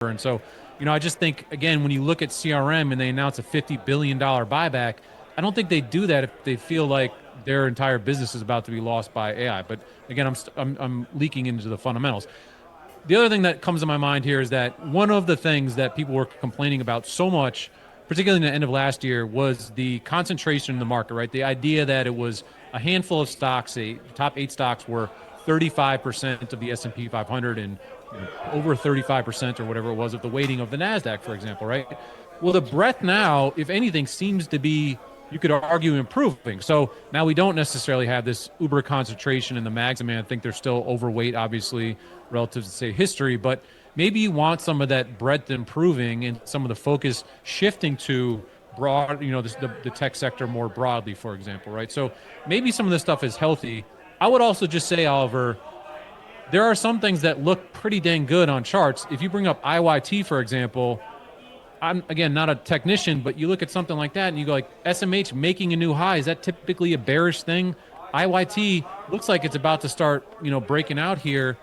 And so, I just think, again, when you look at CRM and they announce a $50 billion buyback, I don't think they do that if they feel like their entire business is about to be lost by AI. But again, I'm leaking into the fundamentals. The other thing that comes to my mind here is that one of the things that people were complaining about so much, particularly in the end of last year, was the concentration in the market, right? The idea that it was a handful of stocks, the top 8 stocks were 35% of the S&P 500 and over 35% or whatever it was of the weighting of the NASDAQ, for example, right? Well, the breadth now, if anything, seems to be, you could argue, improving. So now we don't necessarily have this uber concentration in the mags. I mean, I think they're still overweight, obviously, relative to, say, history, but maybe you want some of that breadth improving and some of the focus shifting to broad, the tech sector more broadly, for example, right? So maybe some of this stuff is healthy. I would also just say, Oliver, there are some things that look pretty dang good on charts. If you bring up IYT, for example, I'm, again, not a technician, but you look at something like that and you go like, SMH making a new high, is that typically a bearish thing? IYT looks like it's about to start, breaking out here.